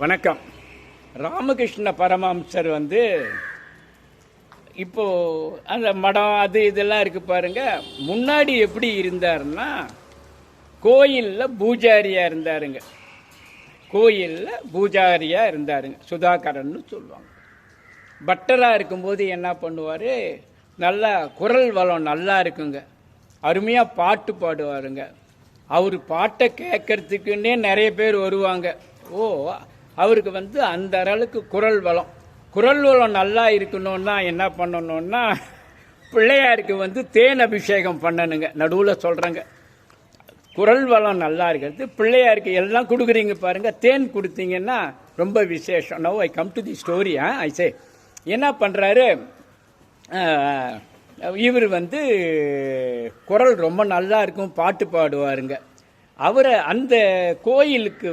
வணக்கம். ராமகிருஷ்ண பரமஹம்சர் இப்போ அந்த மடம் அது இதெல்லாம் இருக்கு பாருங்க. முன்னாடி எப்படி இருந்தாருன்னா கோயிலில் பூஜாரியா இருந்தாருங்க. சுதாகரன்னு சொல்லுவாங்க. பட்டராக இருக்கும்போது என்ன பண்ணுவார், நல்லா குரல் வளம் நல்லா இருக்குங்க, அருமையாக பாட்டு பாடுவாருங்க. அவர் பாட்டை கேட்கறதுக்குன்னே நிறைய பேர் வருவாங்க. அவருக்கு அந்த அளவுக்கு குரல் வளம் நல்லா இருக்கணும்னா என்ன பண்ணணும்னா, பிள்ளையாருக்கு தேன் அபிஷேகம் பண்ணணுங்க. நடுவில் சொல்கிறேங்க, குரல் வளம் நல்லா இருக்கிறது. பிள்ளையாருக்கு எல்லாம் கொடுக்குறீங்க பாருங்கள், தேன் கொடுத்தீங்கன்னா ரொம்ப விசேஷம். Now I come to the story. I say என்ன பண்ணுறாரு, இவர் குரல் ரொம்ப நல்லா இருக்கும், பாட்டு பாடுவாருங்க. அவரை அந்த கோயிலுக்கு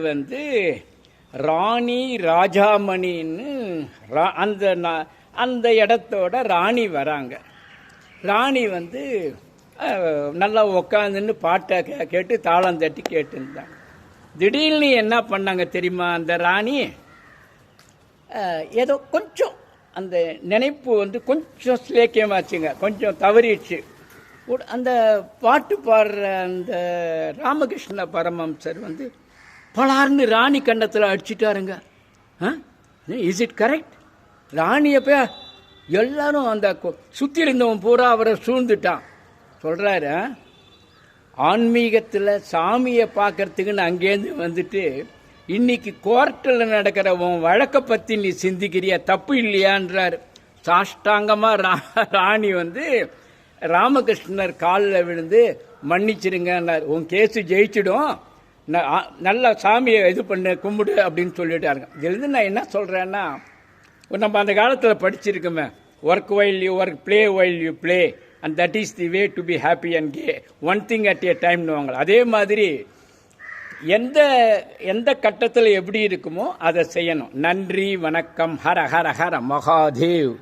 ராணி ராஜாமணின்னு அந்த இடத்தோட ராணி வராங்க. ராணி நல்லா உக்காந்துன்னு பாட்டை கேட்டு தாளம் தட்டி கேட்டுருந்தாங்க. திடீர்னு என்ன பண்ணாங்க தெரியுமா, அந்த ராணி ஏதோ கொஞ்சம் அந்த நினைப்பு கொஞ்சம் ஸ்லேக்கியமாச்சுங்க, கொஞ்சம் தவறிடுச்சு. அந்த பாட்டு பாடுற அந்த ராமகிருஷ்ண பரமஹம்சர் பலார்னு ராணி கண்டத்தில் அடிச்சிட்டாருங்க. Is it correct? ராணியை போய் எல்லாரும் அந்த சுற்றி இருந்தவன் பூரா அவரை சூழ்ந்துட்டான். சொல்கிறாரு, ஆன்மீகத்தில் சாமியை பார்க்கறதுக்குன்னு அங்கேருந்து இன்னைக்கு கோர்ட்டில் நடக்கிற உன் வழக்கை பற்றி நீ சிந்திக்கிறிய, தப்பு இல்லையான்றார். சாஷ்டாங்கமாக ராணி ராமகிருஷ்ணர் காலில் விழுந்து மன்னிச்சிருங்கன்னார். உன் கேஸு ஜெயிச்சிடும், நல்ல சாமியை இது பண்ணு, கும்பிடு அப்படின்னு சொல்லிட்டாருங்க. இதுலேருந்து நான் என்ன சொல்கிறேன்னா, நம்ம அந்த காலத்தில் படிச்சிருக்கோமே, work while you work, play while you play, and that is the way to be happy and gay, one thing at a டைம்னுவாங்க. அதே மாதிரி எந்த கட்டத்தில் எப்படி இருக்குமோ அதை செய்யணும். நன்றி, வணக்கம். ஹர ஹர ஹர மகாதேவ்.